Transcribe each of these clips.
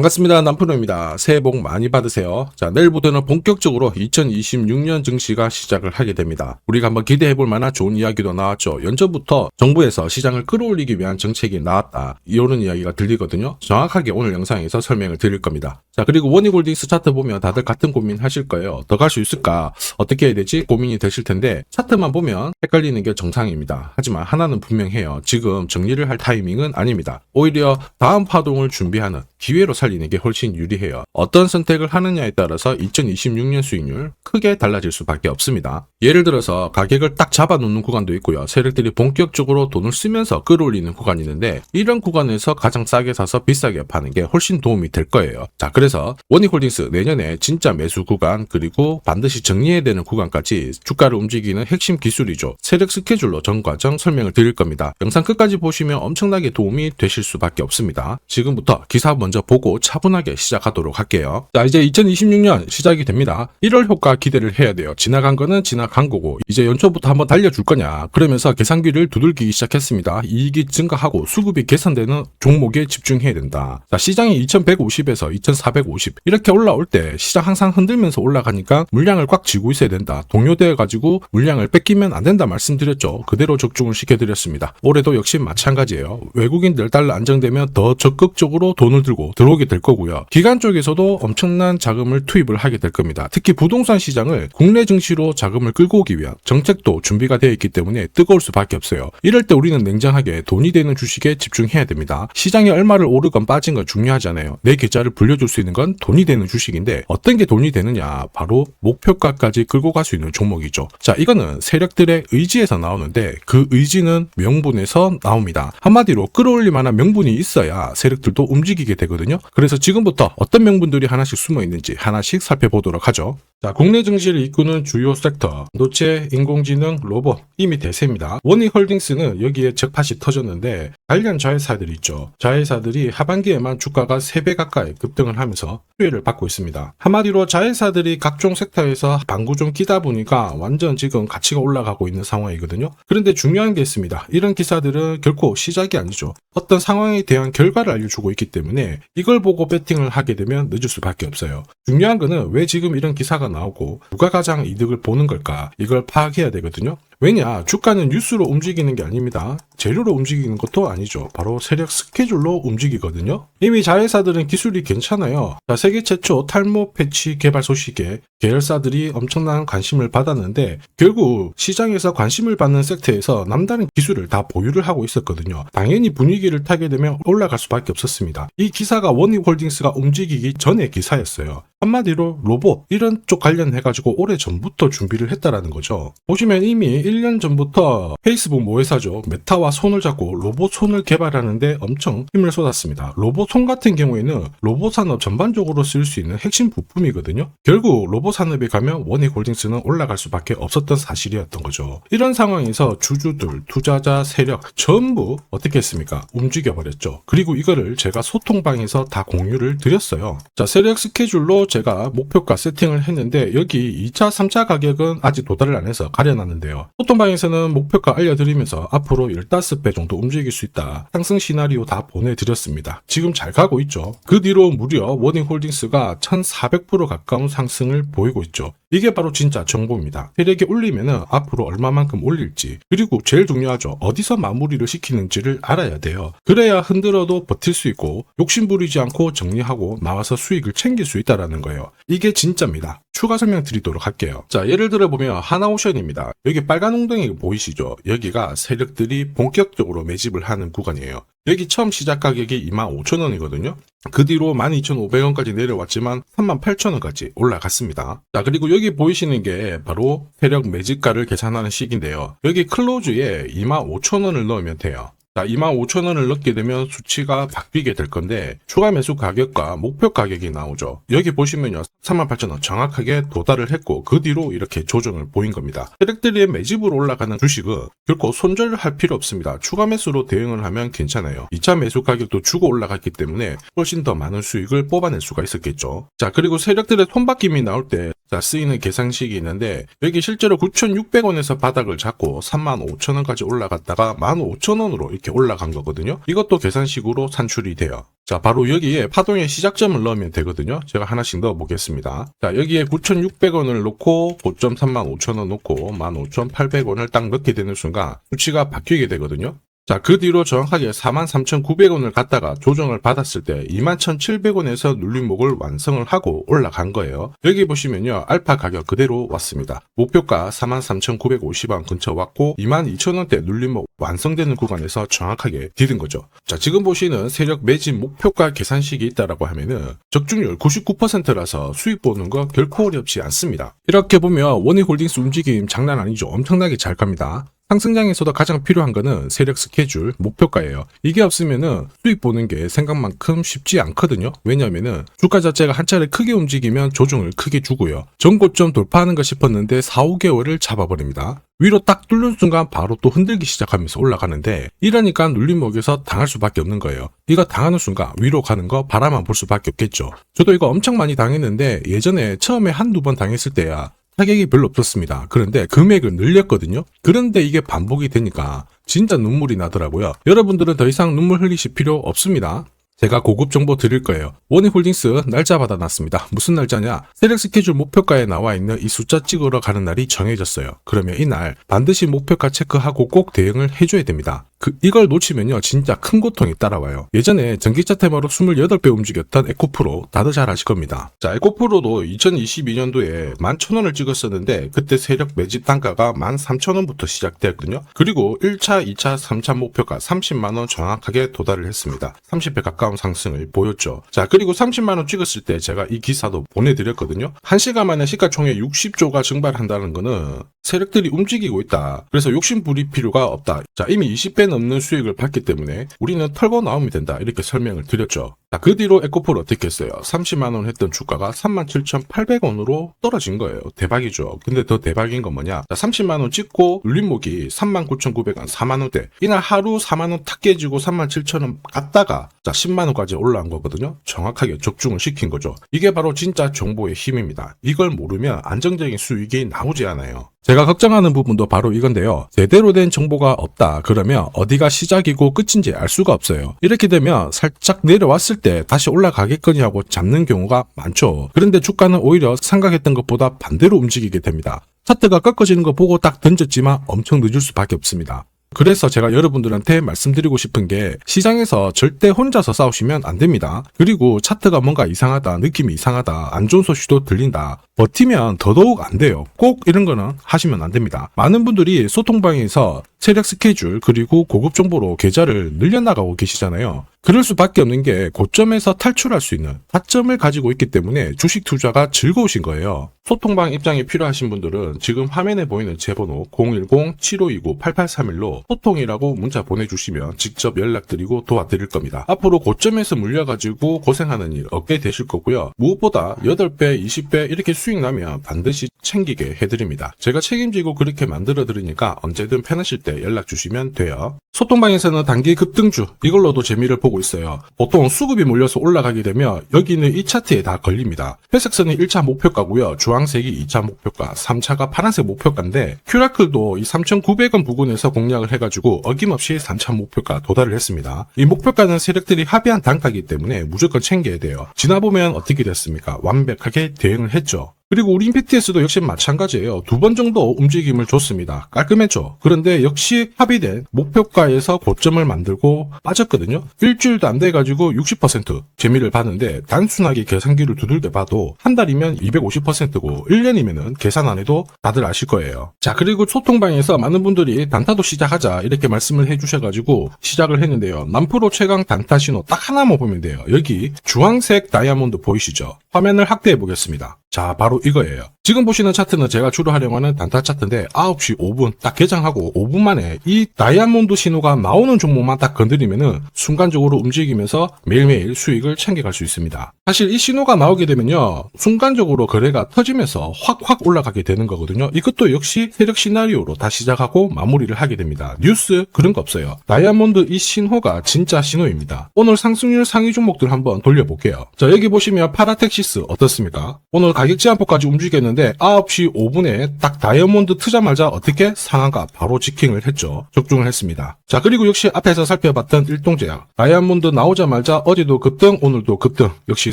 반갑습니다. 남프로입니다. 새해 복 많이 받으세요. 자, 내일부터는 본격적으로 2026년 증시가 시작을 하게 됩니다. 우리가 한번 기대해 볼 만한 좋은 이야기도 나왔죠. 연초부터 정부에서 시장을 끌어올리기 위한 정책이 나왔다. 이런 이야기가 들리거든요. 정확하게 오늘 영상에서 설명을 드릴 겁니다. 자, 그리고 원익홀딩스 차트 보면 다들 같은 고민 하실 거예요. 더 갈 수 있을까? 어떻게 해야 되지? 고민이 되실 텐데 차트만 보면 헷갈리는 게 정상입니다. 하지만 하나는 분명해요. 지금 정리를 할 타이밍은 아닙니다. 오히려 다음 파동을 준비하는 기회로 살리는 게 훨씬 유리해요. 어떤 선택을 하느냐에 따라서 2026년 수익률 크게 달라질 수밖에 없습니다. 예를 들어서 가격을 딱 잡아놓는 구간도 있고요. 세력들이 본격적으로 돈을 쓰면서 끌어올리는 구간이 있는데 이런 구간에서 가장 싸게 사서 비싸게 파는 게 훨씬 도움이 될 거예요. 자, 그래서 원익홀딩스 내년에 진짜 매수 구간 그리고 반드시 정리해야 되는 구간까지 주가를 움직이는 핵심 기술이죠. 세력 스케줄로 전 과정 설명을 드릴 겁니다. 영상 끝까지 보시면 엄청나게 도움이 되실 수밖에 없습니다. 지금부터 기사 먼저 보고 차분하게 시작하도록 할게요. 자, 이제 2026년 시작이 됩니다. 1월 효과 기대를 해야 돼요. 지나간 거는 지나간 거고 이제 연초부터 한번 달려줄 거냐 그러면서 계산기를 두들기기 시작했습니다. 이익이 증가하고 수급이 개선되는 종목에 집중해야 된다. 자, 시장이 2150에서 2450 이렇게 올라올 때 시장 항상 흔들면서 올라가니까 물량을 꽉 쥐고 있어야 된다. 동요되어 가지고 물량을 뺏기면 안 된다 말씀드렸죠. 그대로 적중을 시켜드렸습니다. 올해도 역시 마찬가지예요. 외국인들 달러 안정되면 더 적극적으로 돈을 들고 들어오게 될 거고요. 기관 쪽에서도 엄청난 자금을 투입을 하게 될 겁니다. 특히 부동산 시장을 국내 증시로 자금을 끌고 오기 위한 정책도 준비가 되어 있기 때문에 뜨거울 수밖에 없어요. 이럴 때 우리는 냉정하게 돈이 되는 주식에 집중해야 됩니다. 시장이 얼마를 오르건 빠진 건 중요하잖아요. 내 계좌를 불려줄 수 있는 건 돈이 되는 주식인데 어떤 게 돈이 되느냐 바로 목표가까지 끌고 갈 수 있는 종목이죠. 자, 이거는 세력들의 의지에서 나오는데 그 의지는 명분에서 나옵니다. 한마디로 끌어올릴 만한 명분이 있어야 세력들도 움직이게 되거든요. 그래서 지금부터 어떤 명분들이 하나씩 숨어 있는지 하나씩 살펴보도록 하죠. 자, 국내 증시를 이끄는 주요 섹터, 반도체, 인공지능, 로봇 이미 대세입니다. 원익홀딩스는 여기에 적팟이 터졌는데 관련 자회사들이 있죠. 자회사들이 하반기에만 주가가 3배 가까이 급등을 하면서 수혜를 받고 있습니다. 한마디로 자회사들이 각종 섹터에서 방구 좀 끼다 보니까 완전 지금 가치가 올라가고 있는 상황이거든요. 그런데 중요한 게 있습니다. 이런 기사들은 결코 시작이 아니죠. 어떤 상황에 대한 결과를 알려주고 있기 때문에 이걸 보고 배팅을 하게 되면 늦을 수밖에 없어요. 중요한 거는 왜 지금 이런 기사가 나오고 누가 가장 이득을 보는 걸까 이걸 파악해야 되거든요. 왜냐, 주가는 뉴스로 움직이는 게 아닙니다. 재료로 움직이는 것도 아니죠. 바로 세력 스케줄로 움직이거든요. 이미 자회사들은 기술이 괜찮아요. 자, 세계 최초 탈모 패치 개발 소식에 계열사들이 엄청난 관심을 받았는데 결국 시장에서 관심을 받는 섹터에서 남다른 기술을 다 보유를 하고 있었거든요. 당연히 분위기를 타게 되면 올라갈 수밖에 없었습니다. 이 기사가 원익홀딩스가 움직이기 전의 기사였어요. 한마디로 로봇 이런 쪽 관련해가지고 오래 전부터 준비를 했다라는 거죠. 보시면 이미 1년 전부터 페이스북 모회사죠. 메타와 손을 잡고 로봇 손을 개발하는데 엄청 힘을 쏟았습니다. 로봇 손 같은 경우에는 로봇 산업 전반적으로 쓸 수 있는 핵심 부품이거든요. 결국 로봇 산업에 가면 원익홀딩스는 올라갈 수밖에 없었던 사실이었던 거죠. 이런 상황에서 주주들, 투자자, 세력 전부 어떻게 했습니까? 움직여버렸죠. 그리고 이거를 제가 소통방에서 다 공유를 드렸어요. 자, 세력 스케줄로 제가 목표가 세팅을 했는데 여기 2차, 3차 가격은 아직 도달을 안 해서 가려놨는데요. 소통방에서는 목표가 알려드리면서 앞으로 15배 정도 움직일 수 있다. 상승 시나리오 다 보내드렸습니다. 지금 잘 가고 있죠. 그 뒤로 무려 원익홀딩스가 1400% 가까운 상승을 보이고 있죠. 이게 바로 진짜 정보입니다. 세력이 올리면은 앞으로 얼마만큼 올릴지 그리고 제일 중요하죠. 어디서 마무리를 시키는지를 알아야 돼요. 그래야 흔들어도 버틸 수 있고 욕심부리지 않고 정리하고 나와서 수익을 챙길 수 있다라는 거예요. 이게 진짜입니다. 추가 설명 드리도록 할게요. 자, 예를 들어 보면 하나오션입니다. 여기 빨간 웅덩이 보이시죠? 여기가 세력들이 본격적으로 매집을 하는 구간이에요. 여기 처음 시작 가격이 25,000원이거든요. 그 뒤로 12,500원까지 내려왔지만 38,000원까지 올라갔습니다. 자, 그리고 여기 보이시는 게 바로 세력 매집가를 계산하는 식인데요. 여기 클로즈에 25,000원을 넣으면 돼요. 자, 25,000원을 넣게 되면 수치가 바뀌게 될 건데 추가 매수 가격과 목표 가격이 나오죠. 여기 보시면요. 38,000원 정확하게 도달을 했고 그 뒤로 이렇게 조정을 보인 겁니다. 세력들이 매집으로 올라가는 주식은 결코 손절할 필요 없습니다. 추가 매수로 대응을 하면 괜찮아요. 2차 매수 가격도 주고 올라갔기 때문에 훨씬 더 많은 수익을 뽑아낼 수가 있었겠죠. 자, 그리고 세력들의 손바뀜이 나올 때 쓰이는 계산식이 있는데 여기 실제로 9,600원에서 바닥을 잡고 35,000원까지 올라갔다가 15,000원으로 이렇게 올라간 거거든요. 이것도 계산식으로 산출이 돼요. 자, 바로 여기에 파동의 시작점을 넣으면 되거든요. 제가 하나씩 넣어 보겠습니다. 자, 여기에 9,600원을 놓고 고점 35,000원 놓고 15,800원을 딱 넣게 되는 순간 수치가 바뀌게 되거든요. 자, 그 뒤로 정확하게 43,900원을 갖다가 조정을 받았을 때 21,700원에서 눌림목을 완성을 하고 올라간 거예요. 여기 보시면요, 알파 가격 그대로 왔습니다. 목표가 43,950원 근처 왔고 22,000원대 눌림목 완성되는 구간에서 정확하게 디딘 거죠. 자, 지금 보시는 세력 매집 목표가 계산식이 있다라고 하면은 적중률 99%라서 수익 보는 거 결코 어렵지 않습니다. 이렇게 보면 원희홀딩스 움직임 장난 아니죠. 엄청나게 잘 갑니다. 상승장에서도 가장 필요한 거는 세력 스케줄, 목표가예요. 이게 없으면은 수익 보는 게 생각만큼 쉽지 않거든요. 왜냐면은 주가 자체가 한 차례 크게 움직이면 조정을 크게 주고요. 전고점 돌파하는가 싶었는데 4, 5개월을 잡아버립니다. 위로 딱 뚫는 순간 바로 또 흔들기 시작하면서 올라가는데 이러니까 눌림목에서 당할 수밖에 없는 거예요. 이거 당하는 순간 위로 가는 거 바라만 볼 수밖에 없겠죠. 저도 이거 엄청 많이 당했는데 예전에 처음에 한두 번 당했을 때야 타격이 별로 없었습니다. 그런데 금액을 늘렸거든요. 그런데 이게 반복이 되니까 진짜 눈물이 나더라고요. 여러분들은 더 이상 눈물 흘리실 필요 없습니다. 제가 고급 정보 드릴 거예요. 원희홀딩스 날짜 받아놨습니다. 무슨 날짜냐? 세력 스케줄 목표가에 나와 있는 이 숫자 찍으러 가는 날이 정해졌어요. 그러면 이날 반드시 목표가 체크하고 꼭 대응을 해줘야 됩니다. 이걸 놓치면요 진짜 큰 고통이 따라와요. 예전에 전기차 테마로 28배 움직였던 에코프로 다들 잘 아실 겁니다. 자, 에코프로도 2022년도에 11,000원을 찍었었는데 그때 세력 매집 단가가 13,000원부터 시작되었거든요. 그리고 1차, 2차, 3차 목표가 30만원 정확하게 도달을 했습니다. 30배 가까운 상승을 보였죠. 자, 그리고 30만원 찍었을 때 제가 이 기사도 보내드렸거든요. 1시간 만에 시가총액 60조가 증발한다는 거는 세력들이 움직이고 있다. 그래서 욕심 부릴 필요가 없다. 자, 이미 20배 넘는 수익을 받기 때문에 우리는 털고 나오면 된다. 이렇게 설명을 드렸죠. 자, 그 뒤로 에코프로 어떻게 했어요? 30만원 했던 주가가 37,800원으로 떨어진 거예요. 대박이죠. 근데 더 대박인 건 뭐냐? 자, 30만원 찍고 눌림목이 39,900원, 4만원대. 이날 하루 4만원 탁 깨지고 37,000원 갔다가 자, 10만원까지 올라온 거거든요. 정확하게 적중을 시킨 거죠. 이게 바로 진짜 정보의 힘입니다. 이걸 모르면 안정적인 수익이 나오지 않아요. 제가 걱정하는 부분도 바로 이건데요. 제대로 된 정보가 없다. 그러면 어디가 시작이고 끝인지 알 수가 없어요. 이렇게 되면 살짝 내려왔을 때 다시 올라가겠거니 하고 잡는 경우가 많죠. 그런데 주가는 오히려 생각했던 것보다 반대로 움직이게 됩니다. 차트가 꺾어지는 거 보고 딱 던졌지만 엄청 늦을 수밖에 없습니다. 그래서 제가 여러분들한테 말씀드리고 싶은 게 시장에서 절대 혼자서 싸우시면 안 됩니다. 그리고 차트가 뭔가 이상하다, 느낌이 이상하다, 안 좋은 소식도 들린다. 버티면 더더욱 안 돼요. 꼭 이런 거는 하시면 안 됩니다. 많은 분들이 소통방에서 세력 스케줄 그리고 고급 정보로 계좌를 늘려나가고 계시잖아요. 그럴 수밖에 없는 게 고점에서 탈출할 수 있는 타점을 가지고 있기 때문에 주식 투자가 즐거우신 거예요. 소통방 입장이 필요하신 분들은 지금 화면에 보이는 제 번호 010-7529-8831로 소통이라고 문자 보내주시면 직접 연락드리고 도와드릴 겁니다. 앞으로 고점에서 물려가지고 고생하는 일 없게 되실 거고요. 무엇보다 8배, 20배 이렇게 수익 나면 반드시 챙기게 해드립니다. 제가 책임지고 그렇게 만들어 드리니까 언제든 편하실 때 연락 주시면 돼요. 소통방에서는 단기 급등주 이걸로도 재미를 보고 있어요. 보통 수급이 몰려서 올라가게 되면 여기는 이 차트에 다 걸립니다. 회색선이 1차 목표가고요. 주황색이 2차 목표가, 3차가 파란색 목표가인데 큐라클도 이 3,900원 부근에서 공략을 해가지고 어김없이 3차 목표가 도달을 했습니다. 이 목표가는 세력들이 합의한 단가이기 때문에 무조건 챙겨야 돼요. 지나보면 어떻게 됐습니까? 완벽하게 대응을 했죠. 그리고 우리 임팩트에서도 역시 마찬가지예요. 2번 정도 움직임을 줬습니다. 깔끔했죠. 그런데 역시 합의된 목표가에서 고점을 만들고 빠졌거든요. 일주일도 안 돼가지고 60% 재미를 봤는데 단순하게 계산기를 두들겨 봐도 한 달이면 250%고 1년이면은 계산 안 해도 다들 아실 거예요. 자, 그리고 소통방에서 많은 분들이 단타도 시작하자 이렇게 말씀을 해주셔가지고 시작을 했는데요. 남프로 최강 단타 신호 딱 하나만 보면 돼요. 여기 주황색 다이아몬드 보이시죠? 화면을 확대해 보겠습니다. 자, 바로 이거예요. 지금 보시는 차트는 제가 주로 활용하는 단타 차트인데 9시 5분 딱 개장하고 5분 만에 이 다이아몬드 신호가 나오는 종목만 딱 건드리면은 순간적으로 움직이면서 매일매일 수익을 챙겨갈 수 있습니다. 사실 이 신호가 나오게 되면요 순간적으로 거래가 터지면서 확 올라가게 되는 거거든요. 이것도 역시 세력 시나리오로 다 시작하고 마무리를 하게 됩니다. 뉴스 그런 거 없어요. 다이아몬드 이 신호가 진짜 신호입니다. 오늘 상승률 상위 종목들 한번 돌려볼게요. 자, 여기 보시면 파라텍시스 어떻습니까? 오늘 가격 제한폭까지 움직였는데 했는데 9시 5분에 딱 다이아몬드 트자마자 어떻게 상한가 바로 지킹을 했죠. 적중을 했습니다. 자, 그리고 역시 앞에서 살펴봤던 일동제약. 다이아몬드 나오자마자 어제도 급등, 오늘도 급등 역시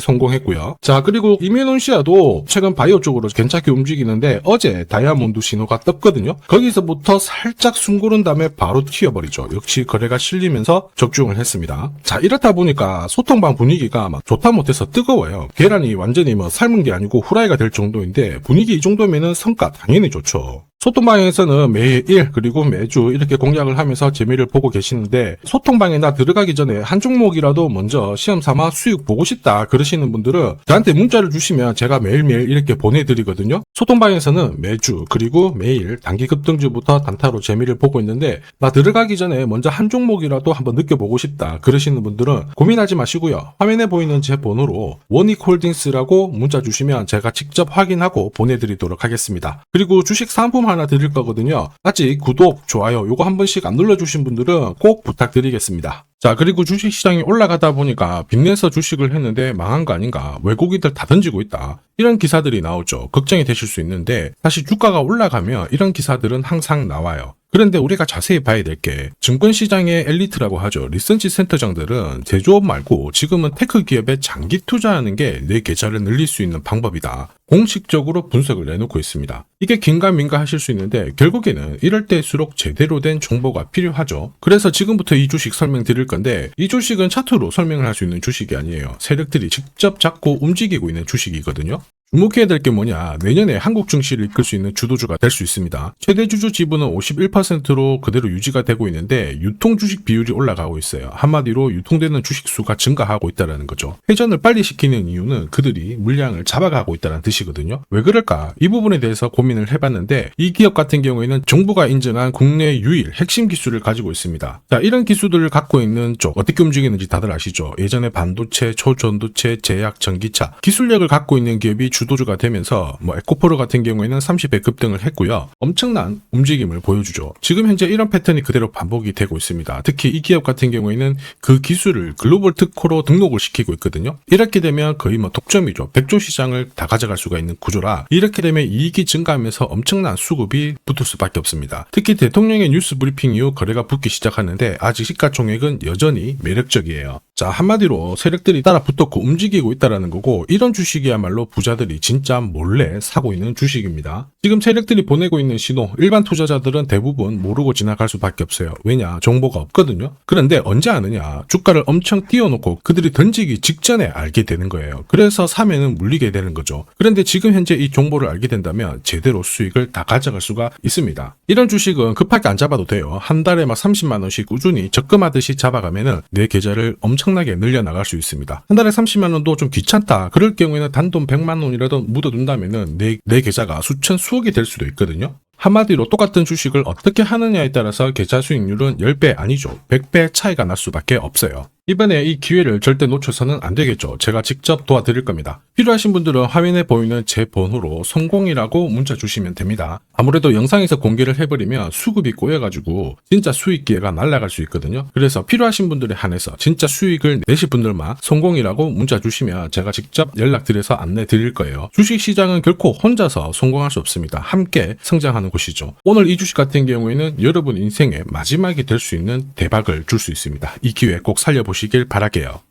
성공했고요. 자, 그리고 이뮤논시아도 최근 바이오 쪽으로 괜찮게 움직이는데 어제 다이아몬드 신호가 떴거든요. 거기서부터 살짝 숨 고른 다음에 바로 튀어버리죠. 역시 거래가 실리면서 적중을 했습니다. 자, 이렇다 보니까 소통방 분위기가 막 좋다 못해서 뜨거워요. 계란이 완전히 뭐 삶은 게 아니고 후라이가 될 정도인데 분위기 이 정도면은 성과 당연히 좋죠. 소통방에서는 매일 그리고 매주 이렇게 공략을 하면서 재미를 보고 계시는데 소통방에 나 들어가기 전에 한 종목이라도 먼저 시험 삼아 수익 보고 싶다 그러시는 분들은 저한테 문자를 주시면 제가 매일매일 이렇게 보내드리거든요. 소통방에서는 매주 그리고 매일 단기 급등주부터 단타로 재미를 보고 있는데 나 들어가기 전에 먼저 한 종목이라도 한번 느껴보고 싶다 그러시는 분들은 고민하지 마시고요. 화면에 보이는 제 번호로 원익홀딩스라고 문자 주시면 제가 직접 확인하고 보내드리도록 하겠습니다. 그리고 주식 상품 하나 드릴 거거든요. 아직 구독, 좋아요 요거 한 번씩 안 눌러주신 분들은 꼭 부탁드리겠습니다. 자, 그리고 주식시장이 올라가다 보니까 빚내서 주식을 했는데 망한 거 아닌가, 외국인들 다 던지고 있다, 이런 기사들이 나오죠. 걱정이 되실 수 있는데 사실 주가가 올라가면 이런 기사들은 항상 나와요. 그런데 우리가 자세히 봐야 될 게 증권시장의 엘리트라고 하죠. 리서치 센터장들은 제조업 말고 지금은 테크 기업에 장기 투자하는 게 내 계좌를 늘릴 수 있는 방법이다. 공식적으로 분석을 내놓고 있습니다. 이게 긴가민가 하실 수 있는데 결국에는 이럴 때일수록 제대로 된 정보가 필요하죠. 그래서 지금부터 이 주식 설명드릴 건데 이 주식은 차트로 설명을 할 수 있는 주식이 아니에요. 세력들이 직접 잡고 움직이고 있는 주식이거든요. 주목해야 될 게 뭐냐, 내년에 한국 증시를 이끌 수 있는 주도주가 될 수 있습니다. 최대 주주 지분은 51%로 그대로 유지가 되고 있는데 유통 주식 비율이 올라가고 있어요. 한마디로 유통되는 주식 수가 증가하고 있다는 거죠. 회전을 빨리 시키는 이유는 그들이 물량을 잡아가고 있다는 뜻이거든요. 왜 그럴까? 이 부분에 대해서 고민을 해봤는데 이 기업 같은 경우에는 정부가 인정한 국내 유일 핵심 기술을 가지고 있습니다. 자, 이런 기술들을 갖고 있는 쪽 어떻게 움직이는지 다들 아시죠? 예전에 반도체, 초전도체, 제약, 전기차 기술력을 갖고 있는 기업이 주도주가 되면서 에코프로 같은 경우에는 30배 급등을 했고요. 엄청난 움직임을 보여주죠. 지금 현재 이런 패턴이 그대로 반복이 되고 있습니다. 특히 이 기업 같은 경우에는 그 기술을 글로벌 특허로 등록을 시키고 있거든요. 이렇게 되면 거의 독점이죠. 100조 시장을 다 가져갈 수가 있는 구조라 이렇게 되면 이익이 증가하면서 엄청난 수급이 붙을 수밖에 없습니다. 특히 대통령의 뉴스 브리핑 이후 거래가 붙기 시작하는데 아직 시가총액은 여전히 매력적이에요. 자, 한마디로 세력들이 따라 붙었고 움직이고 있다는 거고 이런 주식이야말로 부자들이 진짜 몰래 사고 있는 주식입니다. 지금 세력들이 보내고 있는 신호 일반 투자자들은 대부분 모르고 지나갈 수밖에 없어요. 왜냐? 정보가 없거든요. 그런데 언제 아느냐? 주가를 엄청 띄워놓고 그들이 던지기 직전에 알게 되는 거예요. 그래서 사면은 물리게 되는 거죠. 그런데 지금 현재 이 정보를 알게 된다면 제대로 수익을 다 가져갈 수가 있습니다. 이런 주식은 급하게 안 잡아도 돼요. 한 달에 30만 원씩 꾸준히 적금하듯이 잡아가면은 내 계좌를 엄청나게 늘려나갈 수 있습니다. 한 달에 30만 원도 좀 귀찮다. 그럴 경우에는 단돈 100만 원이라도 묻어둔다면은 내 계좌가 수천 수억이 될 수도 있거든요. 한마디로 똑같은 주식을 어떻게 하느냐에 따라서 계좌 수익률은 10배 아니죠. 100배 차이가 날 수밖에 없어요. 이번에 이 기회를 절대 놓쳐서는 안 되겠죠. 제가 직접 도와드릴 겁니다. 필요하신 분들은 화면에 보이는 제 번호로 성공이라고 문자 주시면 됩니다. 아무래도 영상에서 공개를 해버리면 수급이 꼬여가지고 진짜 수익 기회가 날아갈 수 있거든요. 그래서 필요하신 분들에 한해서 진짜 수익을 내실 분들만 성공이라고 문자 주시면 제가 직접 연락드려서 안내 드릴 거예요. 주식시장은 결코 혼자서 성공할 수 없습니다. 함께 성장하는 곳이죠. 오늘 이 주식 같은 경우에는 여러분 인생의 마지막이 될 수 있는 대박을 줄 수 있습니다. 이 기회 꼭 살려보시길 바랄게요.